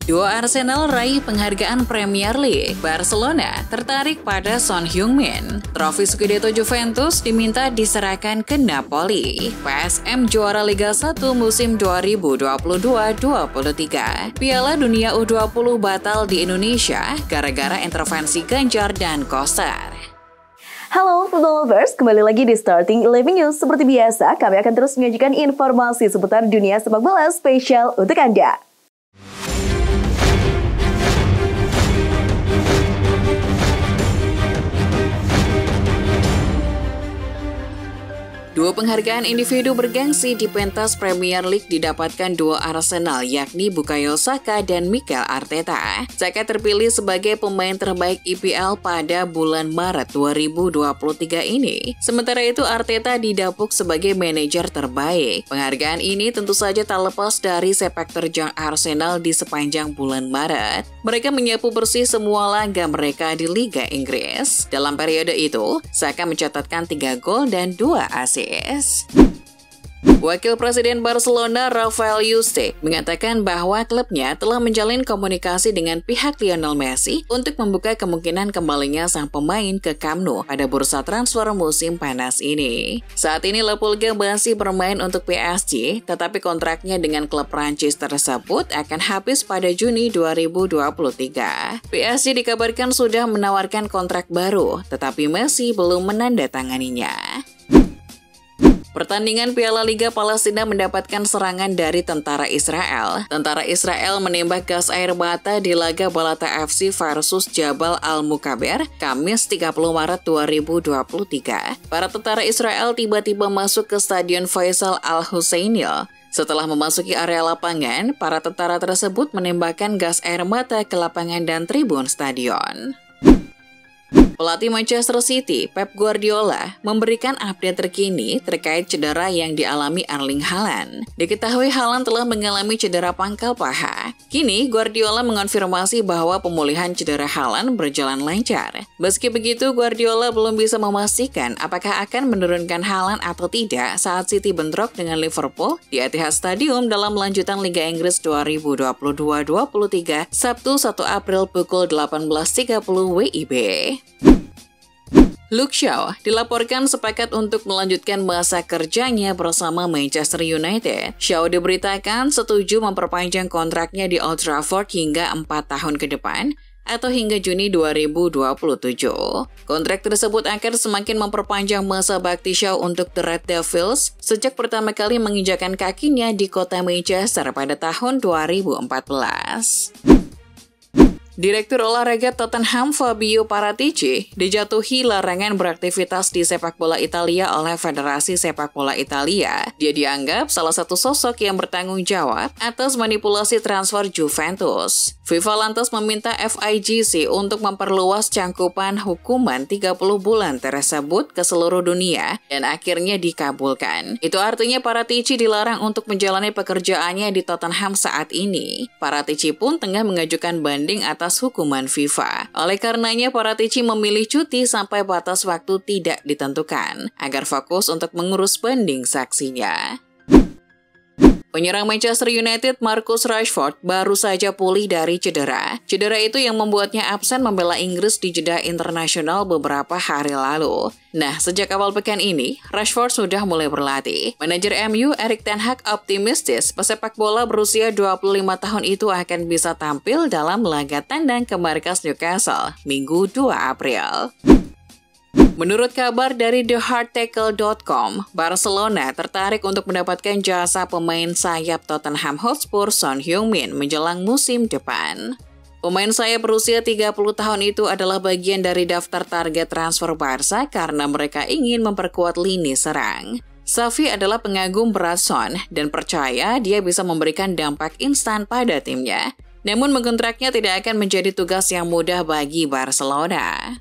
Dua Arsenal raih penghargaan Premier League. Barcelona tertarik pada Son Heung-min. Trofi Scudetto Juventus diminta diserahkan ke Napoli. PSM juara Liga 1 musim 2022-23. Piala Dunia U20 batal di Indonesia gara-gara intervensi Ganjar dan Koster. Halo football lovers, kembali lagi di Starting 11 News. Seperti biasa, kami akan terus menyajikan informasi seputar dunia sepak bola spesial untuk Anda. Dua penghargaan individu bergengsi di pentas Premier League didapatkan dua Arsenal, yakni Bukayo Saka dan Mikel Arteta. Saka terpilih sebagai pemain terbaik IPL pada bulan Maret 2023 ini. Sementara itu Arteta didapuk sebagai manajer terbaik. Penghargaan ini tentu saja tak lepas dari sepak terjang Arsenal di sepanjang bulan Maret. Mereka menyapu bersih semua laga mereka di Liga Inggris. Dalam periode itu, Saka mencatatkan 3 gol dan 2 assist. Wakil Presiden Barcelona Rafael Yuste mengatakan bahwa klubnya telah menjalin komunikasi dengan pihak Lionel Messi untuk membuka kemungkinan kembalinya sang pemain ke Camp Nou pada bursa transfer musim panas ini. Saat ini Le Pulga masih bermain untuk PSG, tetapi kontraknya dengan klub Prancis tersebut akan habis pada Juni 2023. PSG dikabarkan sudah menawarkan kontrak baru, tetapi Messi belum menandatanganinya. Pertandingan Piala Liga Palestina mendapatkan serangan dari tentara Israel. Tentara Israel menembak gas air mata di laga Balata FC versus Jabal Al-Mukaber, Kamis 30 Maret 2023. Para tentara Israel tiba-tiba masuk ke Stadion Faisal Al-Husainil. Setelah memasuki area lapangan, para tentara tersebut menembakkan gas air mata ke lapangan dan tribun stadion. Pelatih Manchester City, Pep Guardiola, memberikan update terkini terkait cedera yang dialami Erling Haaland. Diketahui Haaland telah mengalami cedera pangkal paha. Kini, Guardiola mengonfirmasi bahwa pemulihan cedera Haaland berjalan lancar. Meski begitu, Guardiola belum bisa memastikan apakah akan menurunkan Haaland atau tidak saat City bentrok dengan Liverpool di Etihad Stadium dalam lanjutan Liga Inggris 2022-23, Sabtu 1 April pukul 18.30 WIB. Luke Shaw dilaporkan sepakat untuk melanjutkan masa kerjanya bersama Manchester United. Shaw diberitakan setuju memperpanjang kontraknya di Old Trafford hingga 4 tahun ke depan atau hingga Juni 2027. Kontrak tersebut akan semakin memperpanjang masa bakti Shaw untuk The Red Devils sejak pertama kali menginjakan kakinya di kota Manchester pada tahun 2014. Direktur olahraga Tottenham Fabio Paratici dijatuhi larangan beraktivitas di sepak bola Italia oleh Federasi Sepak Bola Italia. Dia dianggap salah satu sosok yang bertanggung jawab atas manipulasi transfer Juventus. FIFA lantas meminta FIGC untuk memperluas cangkupan hukuman 30 bulan tersebut ke seluruh dunia dan akhirnya dikabulkan. Itu artinya Paratici dilarang untuk menjalani pekerjaannya di Tottenham saat ini. Paratici pun tengah mengajukan banding atas hukuman FIFA. Oleh karenanya, Paratici memilih cuti sampai batas waktu tidak ditentukan agar fokus untuk mengurus banding saksinya. Penyerang Manchester United Marcus Rashford baru saja pulih dari cedera. Cedera itu yang membuatnya absen membela Inggris di jeda internasional beberapa hari lalu. Nah, sejak awal pekan ini, Rashford sudah mulai berlatih. Manajer MU Erik ten Hag optimistis pesepak bola berusia 25 tahun itu akan bisa tampil dalam laga tandang ke markas Newcastle, Minggu 2 April. Menurut kabar dari TheHardTackle.com, Barcelona tertarik untuk mendapatkan jasa pemain sayap Tottenham Hotspur Son Heung-min menjelang musim depan. Pemain sayap berusia 30 tahun itu adalah bagian dari daftar target transfer Barca karena mereka ingin memperkuat lini serang. Xavi adalah pengagum berat Son dan percaya dia bisa memberikan dampak instan pada timnya. Namun mengontraknya tidak akan menjadi tugas yang mudah bagi Barcelona.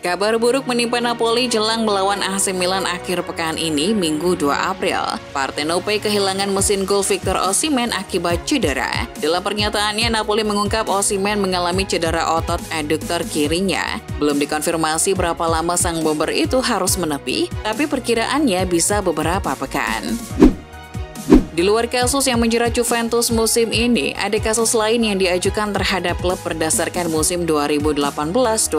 Kabar buruk menimpa Napoli jelang melawan AC Milan akhir pekan ini, Minggu 2 April. Partenope kehilangan mesin gol Victor Osimhen akibat cedera. Dalam pernyataannya, Napoli mengungkap Osimhen mengalami cedera otot aduktor kirinya. Belum dikonfirmasi berapa lama sang bomber itu harus menepi, tapi perkiraannya bisa beberapa pekan. Di luar kasus yang menjerat Juventus musim ini, ada kasus lain yang diajukan terhadap klub berdasarkan musim 2018-2019.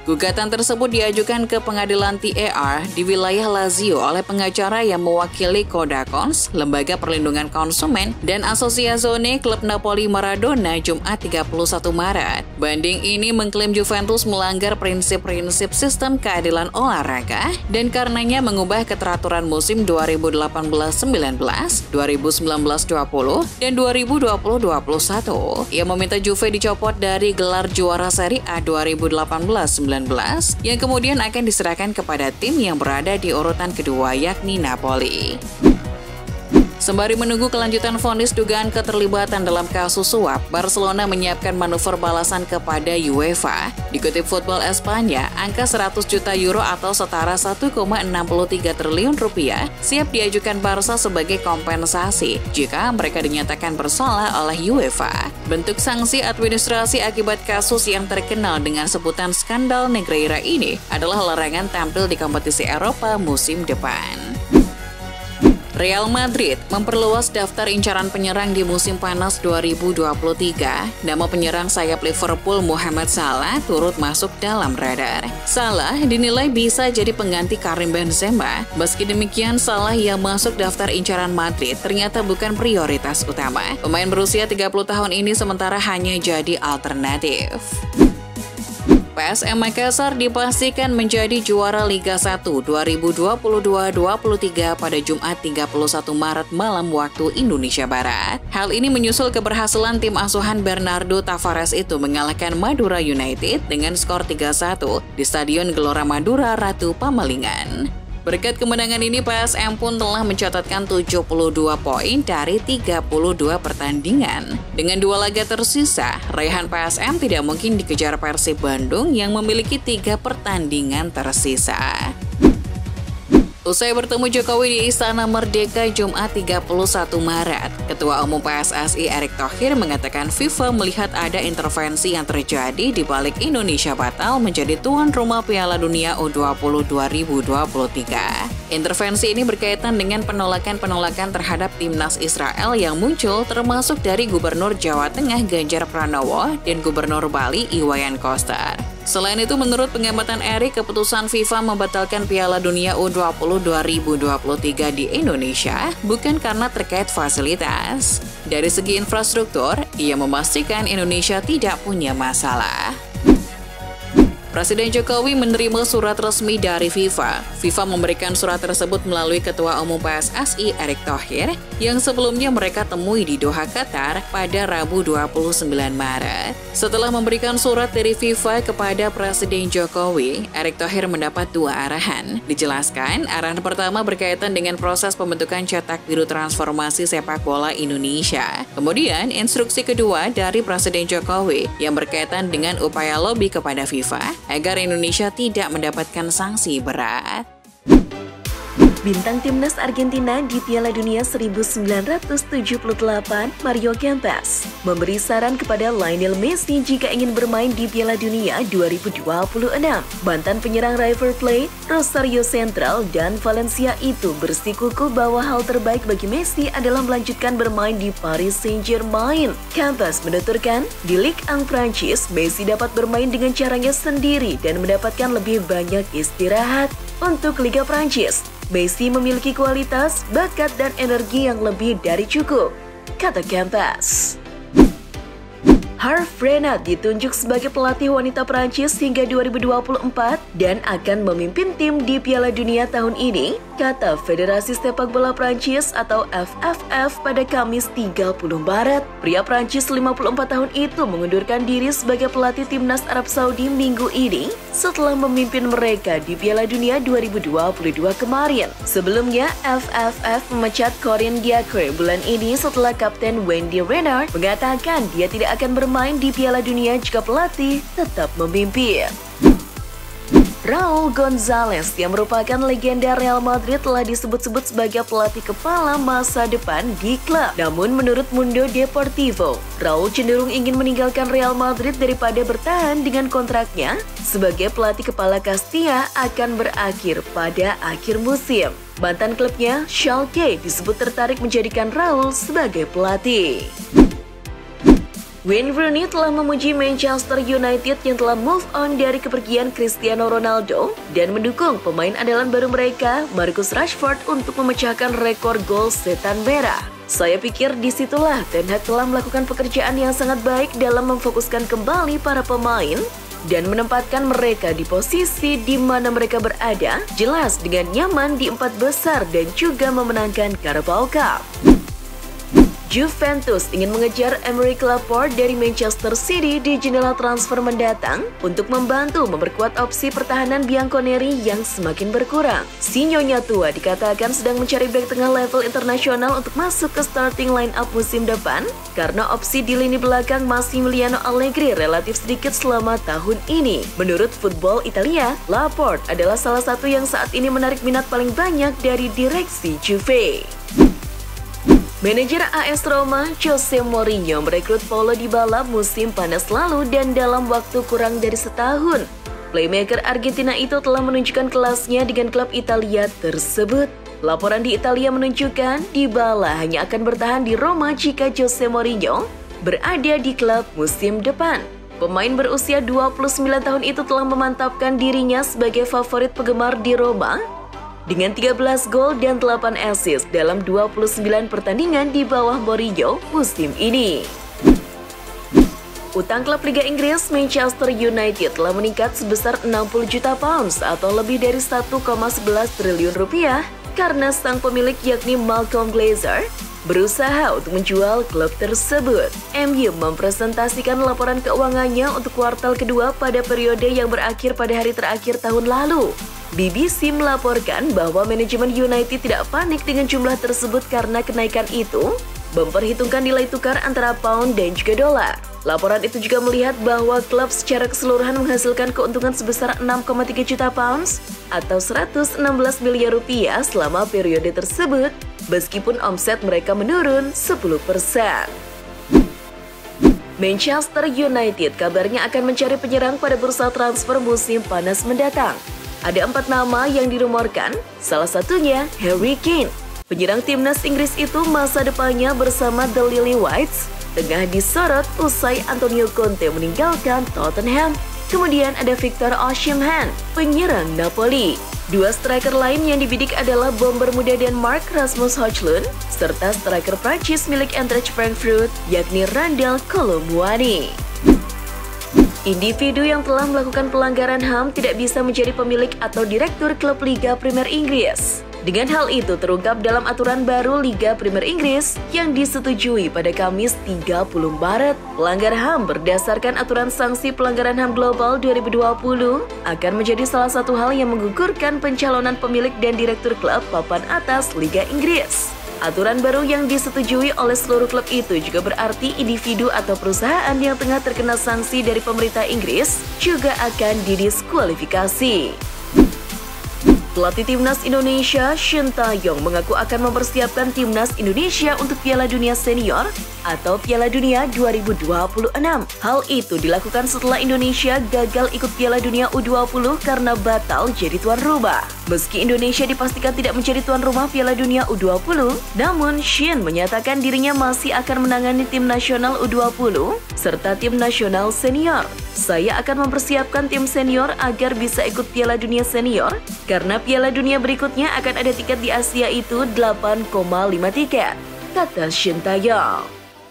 Gugatan tersebut diajukan ke pengadilan TAR di wilayah Lazio oleh pengacara yang mewakili Codacons, Lembaga Perlindungan Konsumen, dan Associazione Klub Napoli Maradona Jumat 31 Maret. Banding ini mengklaim Juventus melanggar prinsip-prinsip sistem keadilan olahraga dan karenanya mengubah keteraturan musim 2018-19, 2019-20, dan 2020-21. Ia meminta Juve dicopot dari gelar juara Serie A 2018-19 yang kemudian akan diserahkan kepada tim yang berada di urutan kedua yakni Napoli. Sembari menunggu kelanjutan vonis dugaan keterlibatan dalam kasus suap, Barcelona menyiapkan manuver balasan kepada UEFA. Dikutip Football Espanya, angka 100 juta euro atau setara 1,63 triliun rupiah siap diajukan Barca sebagai kompensasi jika mereka dinyatakan bersalah oleh UEFA. Bentuk sanksi administrasi akibat kasus yang terkenal dengan sebutan skandal Negreira ini adalah larangan tampil di kompetisi Eropa musim depan. Real Madrid memperluas daftar incaran penyerang di musim panas 2023. Nama penyerang sayap Liverpool Mohamed Salah turut masuk dalam radar. Salah dinilai bisa jadi pengganti Karim Benzema. Meski demikian, Salah yang masuk daftar incaran Madrid ternyata bukan prioritas utama. Pemain berusia 30 tahun ini sementara hanya jadi alternatif. PSM Makassar dipastikan menjadi juara Liga 1 2022-23 pada Jumat 31 Maret malam waktu Indonesia Barat. Hal ini menyusul keberhasilan tim asuhan Bernardo Tavares itu mengalahkan Madura United dengan skor 3-1 di Stadion Gelora Madura Ratu Pamalingan. Berkat kemenangan ini, PSM pun telah mencatatkan 72 poin dari 32 pertandingan. Dengan 2 laga tersisa, raihan PSM tidak mungkin dikejar Persib Bandung yang memiliki 3 pertandingan tersisa. Usai bertemu Jokowi di Istana Merdeka Jumat 31 Maret, Ketua Umum PSSI Erick Thohir mengatakan FIFA melihat ada intervensi yang terjadi di balik Indonesia batal menjadi tuan rumah Piala Dunia U20 2023. Intervensi ini berkaitan dengan penolakan-penolakan terhadap timnas Israel yang muncul termasuk dari Gubernur Jawa Tengah Ganjar Pranowo dan Gubernur Bali Iwayan Koster. Selain itu, menurut pengamatan Erick, keputusan FIFA membatalkan Piala Dunia U20 2023 di Indonesia bukan karena terkait fasilitas. Dari segi infrastruktur, ia memastikan Indonesia tidak punya masalah. Presiden Jokowi menerima surat resmi dari FIFA. FIFA memberikan surat tersebut melalui Ketua Umum PSSI Erick Thohir yang sebelumnya mereka temui di Doha, Qatar pada Rabu 29 Maret. Setelah memberikan surat dari FIFA kepada Presiden Jokowi, Erick Thohir mendapat 2 arahan. Dijelaskan, arahan pertama berkaitan dengan proses pembentukan cetak biru transformasi sepak bola Indonesia. Kemudian, instruksi kedua dari Presiden Jokowi yang berkaitan dengan upaya lobi kepada FIFA agar Indonesia tidak mendapatkan sanksi berat. Bintang timnas Argentina di Piala Dunia 1978, Mario Kempes, memberi saran kepada Lionel Messi jika ingin bermain di Piala Dunia 2026. Mantan penyerang River Plate, Rosario Central, dan Valencia itu bersikukuh bahwa hal terbaik bagi Messi adalah melanjutkan bermain di Paris Saint-Germain. Kempes menuturkan, di Ligue 1 Prancis, Messi dapat bermain dengan caranya sendiri dan mendapatkan lebih banyak istirahat. Untuk Liga Prancis, Messi memiliki kualitas, bakat, dan energi yang lebih dari cukup, kata Kempes. Hervé Renard ditunjuk sebagai pelatih wanita Prancis hingga 2024 dan akan memimpin tim di Piala Dunia tahun ini, kata Federasi Sepak Bola Prancis atau FFF pada Kamis 30 Maret. Pria Prancis 54 tahun itu mengundurkan diri sebagai pelatih timnas Arab Saudi minggu ini setelah memimpin mereka di Piala Dunia 2022 kemarin. Sebelumnya, FFF memecat Corinne Diacre bulan ini setelah Kapten Wendy Renard mengatakan dia tidak akan bermain di Piala Dunia jika pelatih tetap memimpin. Raul Gonzalez yang merupakan legenda Real Madrid telah disebut-sebut sebagai pelatih kepala masa depan di klub. Namun menurut Mundo Deportivo, Raul cenderung ingin meninggalkan Real Madrid daripada bertahan dengan kontraknya sebagai pelatih kepala Castilla akan berakhir pada akhir musim. Mantan klubnya, Schalke, disebut tertarik menjadikan Raul sebagai pelatih. Wayne Rooney telah memuji Manchester United yang telah move on dari kepergian Cristiano Ronaldo dan mendukung pemain andalan baru mereka, Marcus Rashford, untuk memecahkan rekor gol setan merah. Saya pikir disitulah Ten Hag telah melakukan pekerjaan yang sangat baik dalam memfokuskan kembali para pemain dan menempatkan mereka di posisi di mana mereka berada, jelas dengan nyaman di 4 besar dan juga memenangkan Carabao Cup. Juventus ingin mengejar Aymeric Laporte dari Manchester City di jendela transfer mendatang untuk membantu memperkuat opsi pertahanan Bianconeri yang semakin berkurang. Si Nyonya tua dikatakan sedang mencari bek tengah level internasional untuk masuk ke starting line-up musim depan karena opsi di lini belakang Massimiliano Allegri relatif sedikit selama tahun ini. Menurut Football Italia, Laporte adalah salah satu yang saat ini menarik minat paling banyak dari direksi Juve. Manajer AS Roma, Jose Mourinho, merekrut Paulo Dybala musim panas lalu dan dalam waktu kurang dari setahun. Playmaker Argentina itu telah menunjukkan kelasnya dengan klub Italia tersebut. Laporan di Italia menunjukkan Dybala hanya akan bertahan di Roma jika Jose Mourinho berada di klub musim depan. Pemain berusia 29 tahun itu telah memantapkan dirinya sebagai favorit penggemar di Roma dengan 13 gol dan 8 assist dalam 29 pertandingan di bawah Mourinho musim ini. Utang klub Liga Inggris Manchester United telah meningkat sebesar 60 juta pounds atau lebih dari 1,11 triliun rupiah karena sang pemilik yakni Malcolm Glazer berusaha untuk menjual klub tersebut. MU mempresentasikan laporan keuangannya untuk kuartal kedua pada periode yang berakhir pada hari terakhir tahun lalu. BBC melaporkan bahwa manajemen United tidak panik dengan jumlah tersebut karena kenaikan itu memperhitungkan nilai tukar antara pound dan juga dolar. Laporan itu juga melihat bahwa klub secara keseluruhan menghasilkan keuntungan sebesar 6,3 juta pounds atau 116 miliar rupiah selama periode tersebut, meskipun omset mereka menurun 10%. Manchester United kabarnya akan mencari penyerang pada bursa transfer musim panas mendatang. Ada 4 nama yang dirumorkan, salah satunya Harry Kane. Penyerang timnas Inggris itu masa depannya bersama The Lily Whites tengah disorot usai Antonio Conte meninggalkan Tottenham. Kemudian ada Victor Osimhen, penyerang Napoli. 2 striker lain yang dibidik adalah bomber muda Denmark Rasmus Højlund serta striker Prancis milik Eintracht Frankfurt yakni Randal Kolo Muani. Individu yang telah melakukan pelanggaran HAM tidak bisa menjadi pemilik atau direktur klub Liga Premier Inggris. Dengan hal itu terungkap dalam aturan baru Liga Premier Inggris yang disetujui pada Kamis 30 Maret. Pelanggar HAM berdasarkan aturan sanksi pelanggaran HAM Global 2020 akan menjadi salah satu hal yang menggugurkan pencalonan pemilik dan direktur klub papan atas Liga Inggris. Aturan baru yang disetujui oleh seluruh klub itu juga berarti individu atau perusahaan yang tengah terkena sanksi dari pemerintah Inggris juga akan didiskualifikasi. Pelatih Timnas Indonesia, Shin Tae-yong, mengaku akan mempersiapkan Timnas Indonesia untuk Piala Dunia Senior atau Piala Dunia 2026. Hal itu dilakukan setelah Indonesia gagal ikut Piala Dunia U20 karena batal jadi tuan rumah. Meski Indonesia dipastikan tidak menjadi tuan rumah Piala Dunia U20, namun Shin menyatakan dirinya masih akan menangani tim nasional U20 serta tim nasional senior. Saya akan mempersiapkan tim senior agar bisa ikut Piala Dunia Senior karena Piala Dunia berikutnya akan ada tiket di Asia itu 8,5 tiket, kata Shin Tae-yong.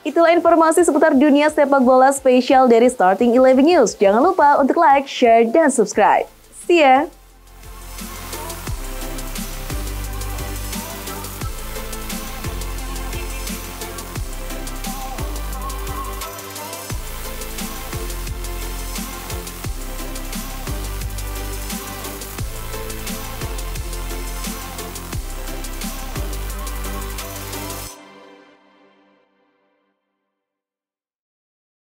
Itulah informasi seputar dunia sepak bola spesial dari Starting 11 News. Jangan lupa untuk like, share, dan subscribe. See ya!